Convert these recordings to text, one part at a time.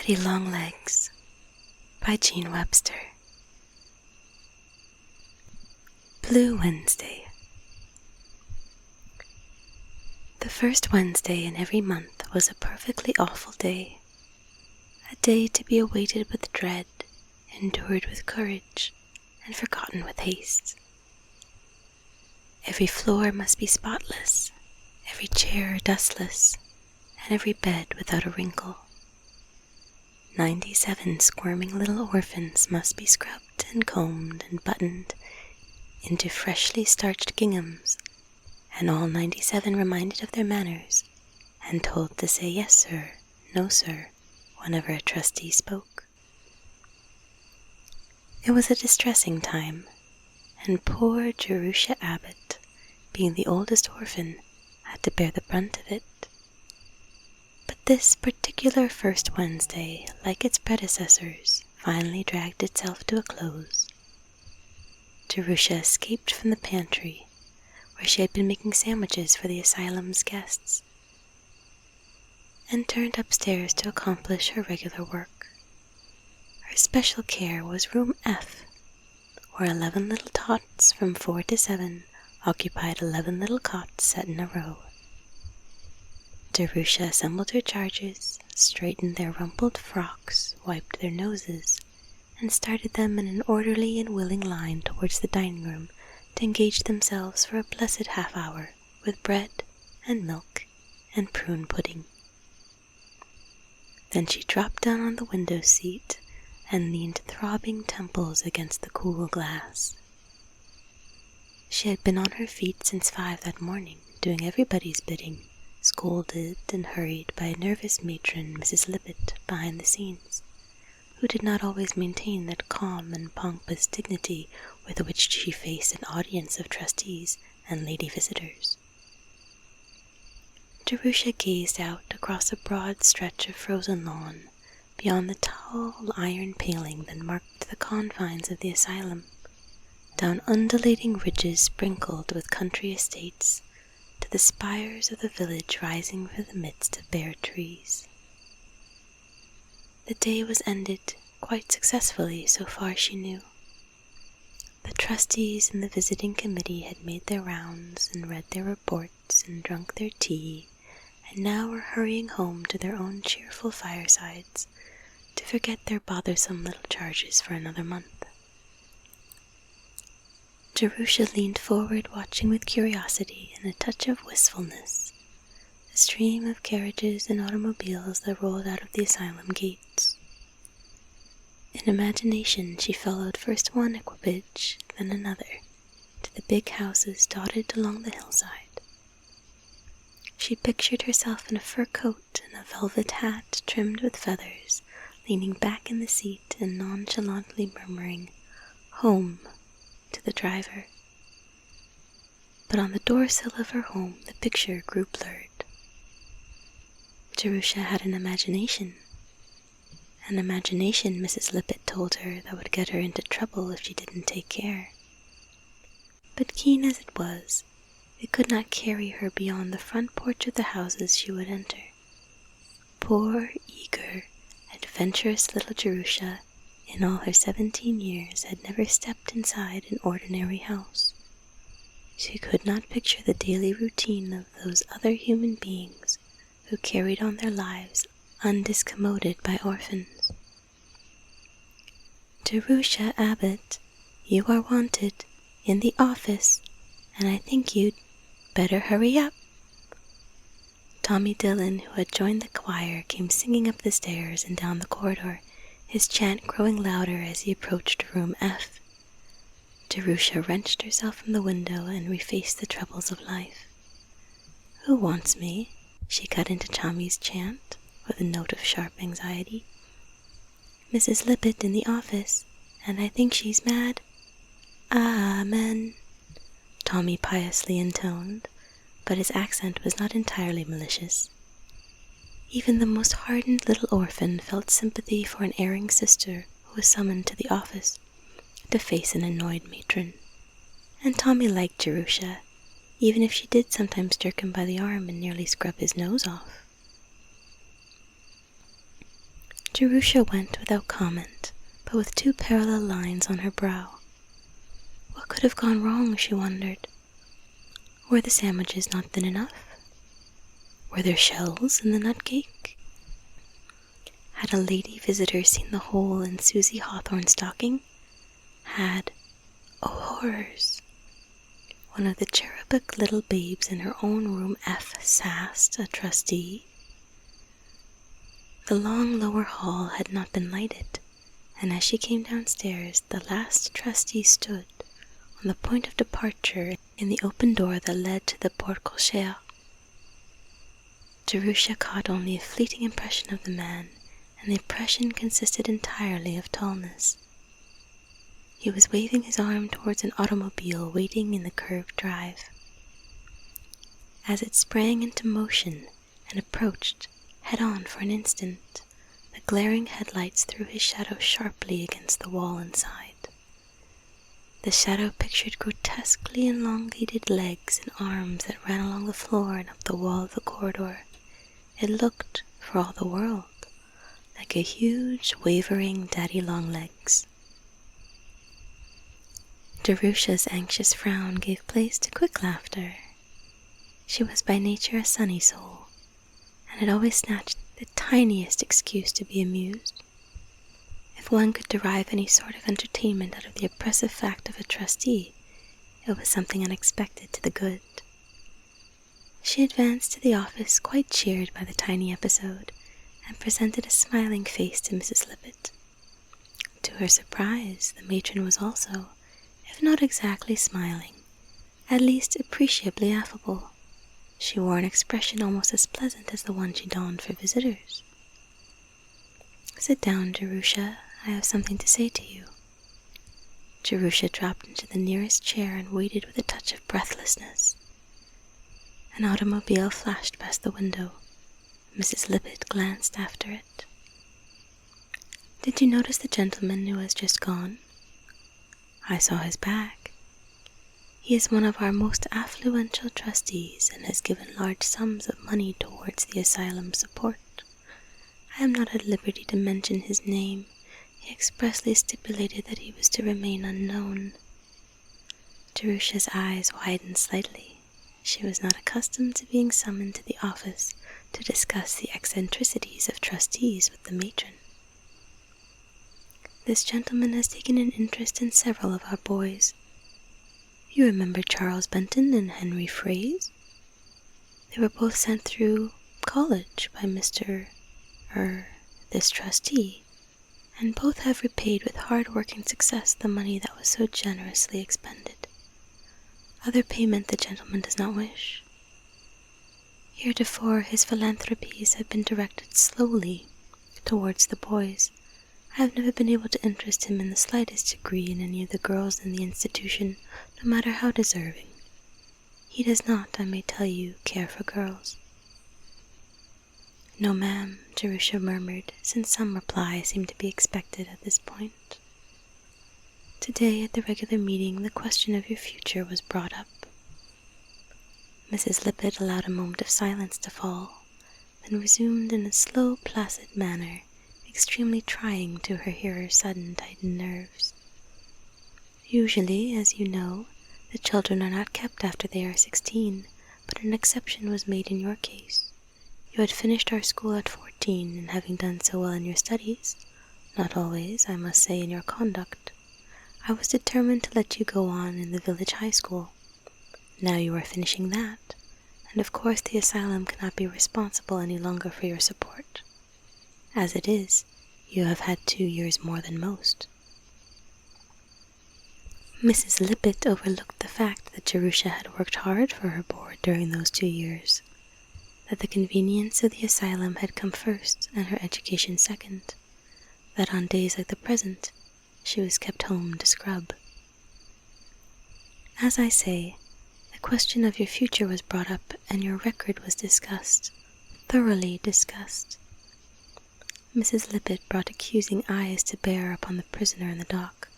Daddy Longlegs by Jean Webster. Blue Wednesday. The first Wednesday in every month was a perfectly awful day, a day to be awaited with dread, endured with courage, and forgotten with haste. Every floor must be spotless, every chair dustless, and every bed without a wrinkle. 97 squirming little orphans must be scrubbed and combed and buttoned into freshly starched ginghams, and all 97 reminded of their manners and told to say yes sir, no sir, whenever a trustee spoke. It was a distressing time, and poor Jerusha Abbot, being the oldest orphan, had to bear the brunt of it. But this particular first Wednesday, like its predecessors, finally dragged itself to a close. Jerusha escaped from the pantry, where she had been making sandwiches for the asylum's guests, and turned upstairs to accomplish her regular work. Her special care was room F, where 11 little tots from 4 to 7 occupied 11 little cots set in a row. Jerusha assembled her charges, straightened their rumpled frocks, wiped their noses, and started them in an orderly and willing line towards the dining room to engage themselves for a blessed half-hour with bread and milk and prune pudding. Then she dropped down on the window seat and leaned throbbing temples against the cool glass. She had been on her feet since 5 that morning, doing everybody's bidding, scolded and hurried by a nervous matron, Mrs. Lippett, behind the scenes, who did not always maintain that calm and pompous dignity with which she faced an audience of trustees and lady visitors. Jerusha gazed out across a broad stretch of frozen lawn, beyond the tall iron paling that marked the confines of the asylum, down undulating ridges sprinkled with country estates, to the spires of the village rising from the midst of bare trees. The day was ended quite successfully so far she knew. The trustees and the visiting committee had made their rounds and read their reports and drunk their tea, and now were hurrying home to their own cheerful firesides to forget their bothersome little charges for another month. Jerusha leaned forward, watching with curiosity and a touch of wistfulness the stream of carriages and automobiles that rolled out of the asylum gates. In imagination she followed first one equipage, then another, to the big houses dotted along the hillside. She pictured herself in a fur coat and a velvet hat trimmed with feathers, leaning back in the seat and nonchalantly murmuring, "Home," to the driver. But on the doorsill of her home the picture grew blurred. Jerusha had an imagination, Mrs. Lippett told her, that would get her into trouble if she didn't take care. But keen as it was, it could not carry her beyond the front porch of the houses she would enter. Poor, eager, adventurous little Jerusha, in all her 17 years, had never stepped inside an ordinary house. She could not picture the daily routine of those other human beings who carried on their lives undiscommoded by orphans. "Jerusha Abbot, you are wanted in the office, and I think you'd better hurry up." Tommy Dillon, who had joined the choir, came singing up the stairs and down the corridor, his chant growing louder as he approached room F. Jerusha wrenched herself from the window and refaced the troubles of life. "Who wants me?" she cut into Tommy's chant, with a note of sharp anxiety. "Mrs. Lippett in the office, and I think she's mad." "Amen," Tommy piously intoned, but his accent was not entirely malicious. Even the most hardened little orphan felt sympathy for an erring sister who was summoned to the office to face an annoyed matron. And Tommy liked Jerusha, even if she did sometimes jerk him by the arm and nearly scrub his nose off. Jerusha went without comment, but with 2 parallel lines on her brow. What could have gone wrong, she wondered. Were the sandwiches not thin enough? Were there shells in the nut cake? Had a lady visitor seen the hole in Susie Hawthorne's stocking? Had, oh horrors, one of the cherubic little babes in her own room sassed a trustee? The long lower hall had not been lighted, and as she came downstairs, the last trustee stood on the point of departure in the open door that led to the porte cochere. Jerusha caught only a fleeting impression of the man, and the impression consisted entirely of tallness. He was waving his arm towards an automobile waiting in the curved drive. As it sprang into motion and approached head-on for an instant, the glaring headlights threw his shadow sharply against the wall inside. The shadow pictured grotesquely elongated legs and arms that ran along the floor and up the wall of the corridor. It looked, for all the world, like a huge, wavering daddy-long-legs. Jerusha's anxious frown gave place to quick laughter. She was by nature a sunny soul, and had always snatched the tiniest excuse to be amused. If one could derive any sort of entertainment out of the oppressive fact of a trustee, it was something unexpected to the good. She advanced to the office quite cheered by the tiny episode, and presented a smiling face to Mrs. Lippett. To her surprise, the matron was also, if not exactly smiling, at least appreciably affable. She wore an expression almost as pleasant as the one she donned for visitors. "Sit down, Jerusha. I have something to say to you." Jerusha dropped into the nearest chair and waited with a touch of breathlessness. An automobile flashed past the window. Mrs. Lippett glanced after it. "Did you notice the gentleman who has just gone?" "I saw his bag. He is one of our most affluential trustees and has given large sums of money towards the asylum's support. I am not at liberty to mention his name. He expressly stipulated that he was to remain unknown." Jerusha's eyes widened slightly. She was not accustomed to being summoned to the office to discuss the eccentricities of trustees with the matron. "This gentleman has taken an interest in several of our boys. You remember Charles Benton and Henry Fraze? They were both sent through college by this trustee, and both have repaid with hard work and success the money that was so generously expended. Other payment the gentleman does not wish. Heretofore his philanthropies have been directed slowly towards the boys. I have never been able to interest him in the slightest degree in any of the girls in the institution, no matter how deserving. He does not, I may tell you, care for girls." "No, ma'am," Jerusha murmured, since some reply seemed to be expected at this point. "Today at the regular meeting the question of your future was brought up." Mrs. Lippett allowed a moment of silence to fall, then resumed in a slow, placid manner, extremely trying to her hearer's sudden tightened nerves. "Usually, as you know, the children are not kept after they are 16, but an exception was made in your case. You had finished our school at 14, and having done so well in your studies, not always, I must say, in your conduct, I was determined to let you go on in the village high school. Now you are finishing that, and of course the asylum cannot be responsible any longer for your support. As it is, you have had 2 years more than most." Mrs. Lippett overlooked the fact that Jerusha had worked hard for her board during those 2 years, that the convenience of the asylum had come first and her education second, that on days like the present she was kept home to scrub. "As I say, the question of your future was brought up and your record was discussed, thoroughly discussed." Mrs. Lippett brought accusing eyes to bear upon the prisoner in the dock,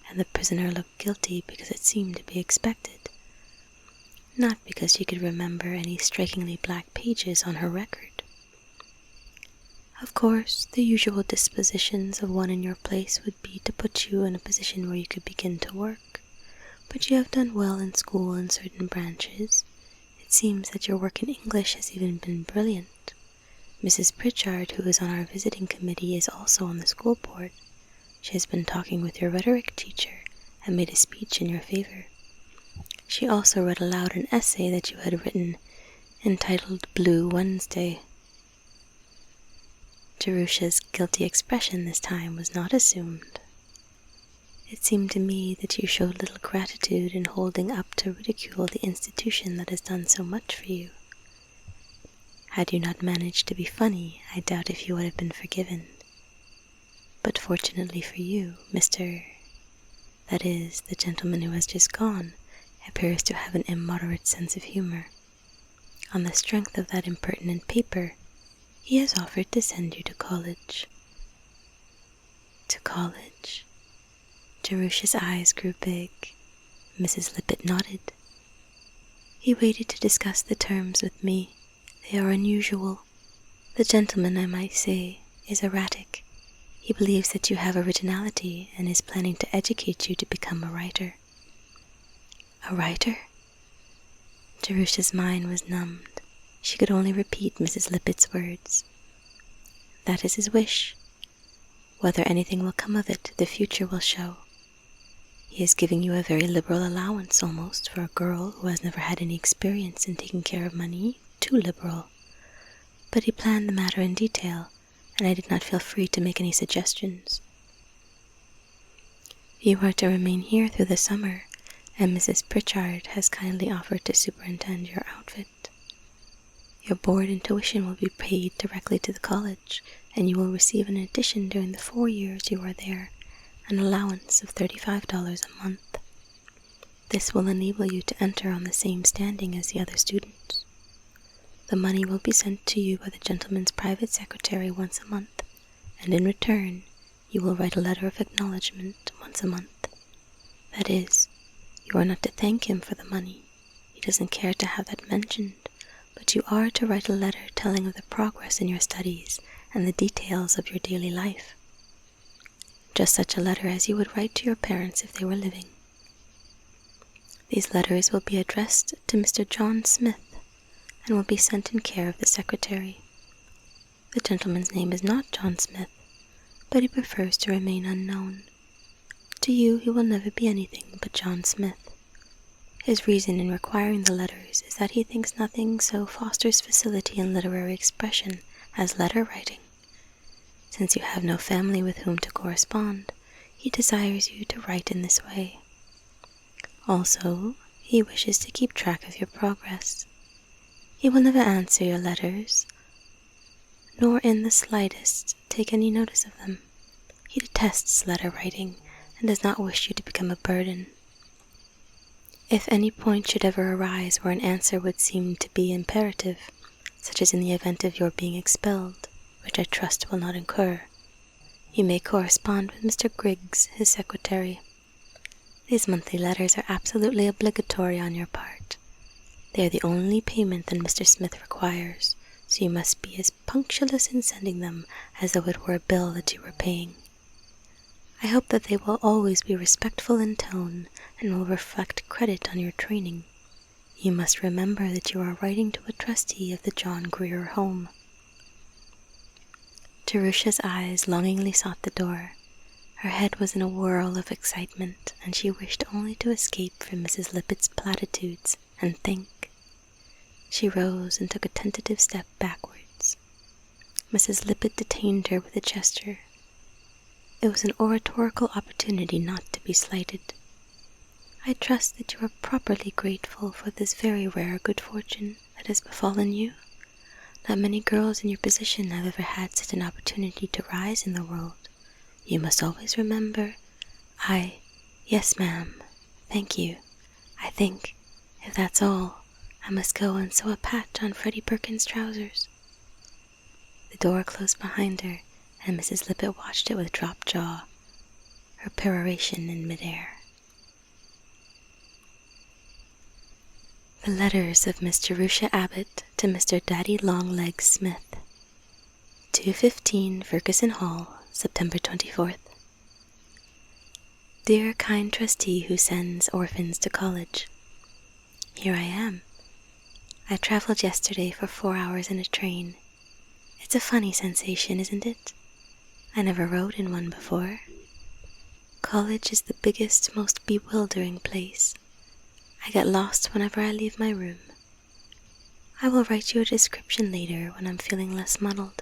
and the prisoner looked guilty because it seemed to be expected, not because she could remember any strikingly black pages on her record. Of course, the usual dispositions of one in your place would be to put you in a position where you could begin to work, but you have done well in school in certain branches. It seems that your work in English has even been brilliant. Mrs. Pritchard, who is on our visiting committee, is also on the school board. She has been talking with your rhetoric teacher and made a speech in your favor. She also read aloud an essay that you had written entitled Blue Wednesday. Jerusha's guilty expression this time was not assumed. It seemed to me that you showed little gratitude in holding up to ridicule the institution that has done so much for you. Had you not managed to be funny, I doubt if you would have been forgiven. But fortunately for you, that is, the gentleman who has just gone, appears to have an immoderate sense of humor. On the strength of that impertinent paper, he has offered to send you to college. To college? Jerusha's eyes grew big. Mrs. Lippett nodded. He waited to discuss the terms with me. They are unusual. The gentleman, I might say, is erratic. He believes that you have originality and is planning to educate you to become a writer. A writer? Jerusha's mind was numbed. She could only repeat Mrs. Lippett's words. That is his wish. Whether anything will come of it, the future will show. He is giving you a very liberal allowance almost for a girl who has never had any experience in taking care of money, too liberal. But he planned the matter in detail, and I did not feel free to make any suggestions. You are to remain here through the summer, and Mrs. Pritchard has kindly offered to superintend your outfit. Your board and tuition will be paid directly to the college, and you will receive in addition during the 4 years you are there an allowance of $35 a month. This will enable you to enter on the same standing as the other students. The money will be sent to you by the gentleman's private secretary once a month, and in return you will write a letter of acknowledgement once a month. That is, you are not to thank him for the money. He doesn't care to have that mentioned, but you are to write a letter telling of the progress in your studies and the details of your daily life. Just such a letter as you would write to your parents if they were living. These letters will be addressed to Mr. John Smith and will be sent in care of the secretary. The gentleman's name is not John Smith, but he prefers to remain unknown. To you he will never be anything but John Smith. His reason in requiring the letters is that he thinks nothing so fosters facility in literary expression as letter writing. Since you have no family with whom to correspond, he desires you to write in this way. Also, he wishes to keep track of your progress. He will never answer your letters, nor in the slightest take any notice of them. He detests letter writing and does not wish you to become a burden. If any point should ever arise where an answer would seem to be imperative, such as in the event of your being expelled, which I trust will not occur, you may correspond with Mr. Griggs, his secretary. These monthly letters are absolutely obligatory on your part. They are the only payment that Mr. Smith requires, so you must be as punctilious in sending them as though it were a bill that you were paying. I hope that they will always be respectful in tone and will reflect credit on your training. You must remember that you are writing to a trustee of the John Grier Home. Jerusha's eyes longingly sought the door. Her head was in a whirl of excitement, and she wished only to escape from Mrs. Lippett's platitudes and think. She rose and took a tentative step backwards. Mrs. Lippett detained her with a gesture. It was an oratorical opportunity not to be slighted. I trust that you are properly grateful for this very rare good fortune that has befallen you. Not many girls in your position have ever had such an opportunity to rise in the world. You must always remember, yes, ma'am, thank you. I think, if that's all, I must go and sew a patch on Freddie Perkins' trousers. The door closed behind her, and Mrs. Lippett watched it with dropped jaw, her peroration in midair. The letters of Miss Jerusha Abbot to Mr. Daddy Longlegs Smith. 215 Ferguson Hall, September 24th. Dear kind trustee who sends orphans to college, here I am. I traveled yesterday for 4 hours in a train. It's a funny sensation, isn't it? I never rode in one before. College is the biggest, most bewildering place. I get lost whenever I leave my room. I will write you a description later when I'm feeling less muddled.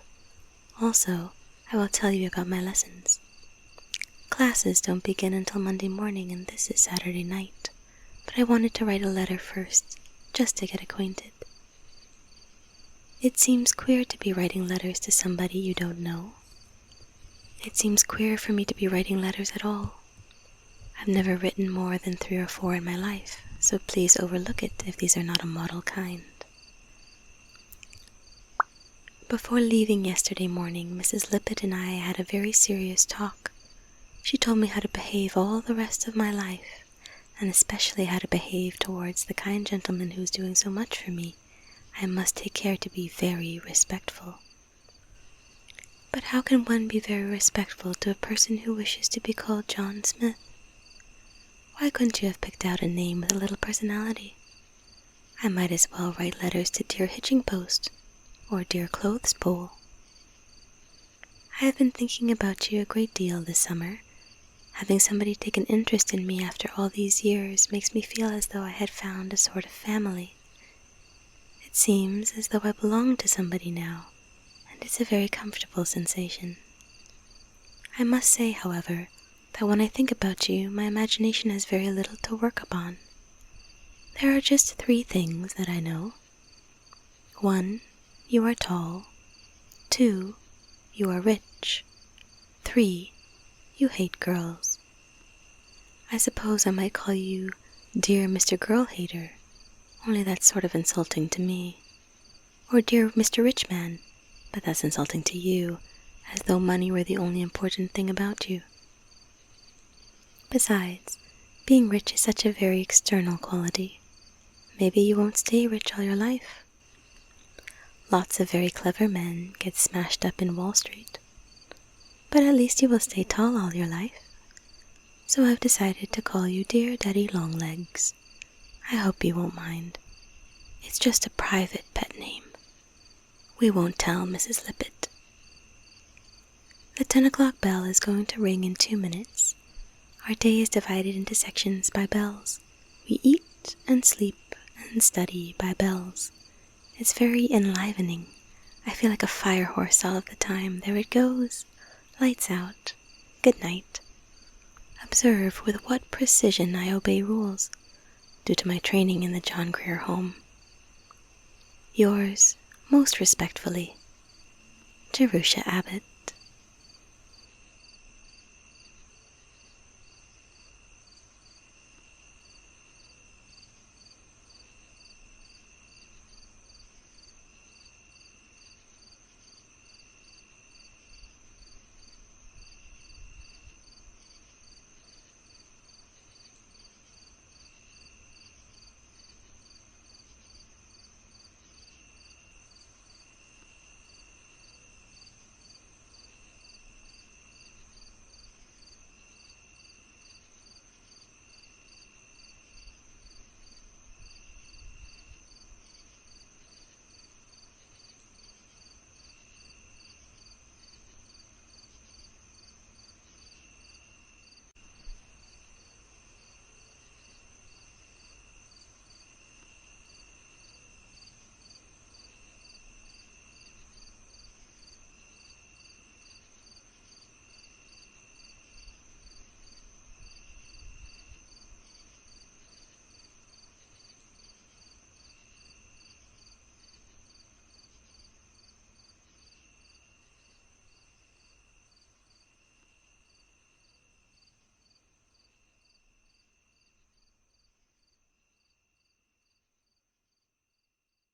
Also, I will tell you about my lessons. Classes don't begin until Monday morning and this is Saturday night, but I wanted to write a letter first, just to get acquainted. It seems queer to be writing letters to somebody you don't know. It seems queer for me to be writing letters at all. I've never written more than 3 or 4 in my life, so please overlook it if these are not a model kind. Before leaving yesterday morning, Mrs. Lippett and I had a very serious talk. She told me how to behave all the rest of my life, and especially how to behave towards the kind gentleman who is doing so much for me. I must take care to be very respectful. But how can one be very respectful to a person who wishes to be called John Smith? Why couldn't you have picked out a name with a little personality? I might as well write letters to Dear Hitching Post or Dear Clothes Pole. I have been thinking about you a great deal this summer. Having somebody take an interest in me after all these years makes me feel as though I had found a sort of family. It seems as though I belong to somebody now, and it's a very comfortable sensation. I must say, however, that when I think about you, my imagination has very little to work upon. There are just 3 things that I know. 1, you are tall. 2, you are rich. 3, you hate girls. I suppose I might call you Dear Mr. Girl Hater, only that's sort of insulting to me. Or Dear Mr. Rich Man, but that's insulting to you, as though money were the only important thing about you. Besides, being rich is such a very external quality. Maybe you won't stay rich all your life. Lots of very clever men get smashed up in Wall Street. But at least you will stay tall all your life. So I've decided to call you Dear Daddy Longlegs. I hope you won't mind. It's just a private pet name. We won't tell Mrs. Lippett. The 10 o'clock bell is going to ring in 2 minutes. Our day is divided into sections by bells. We eat and sleep and study by bells. It's very enlivening. I feel like a fire horse all of the time. There it goes. Lights out. Good night. Observe with what precision I obey rules, due to my training in the John Grier home. Yours, most respectfully, Jerusha Abbot.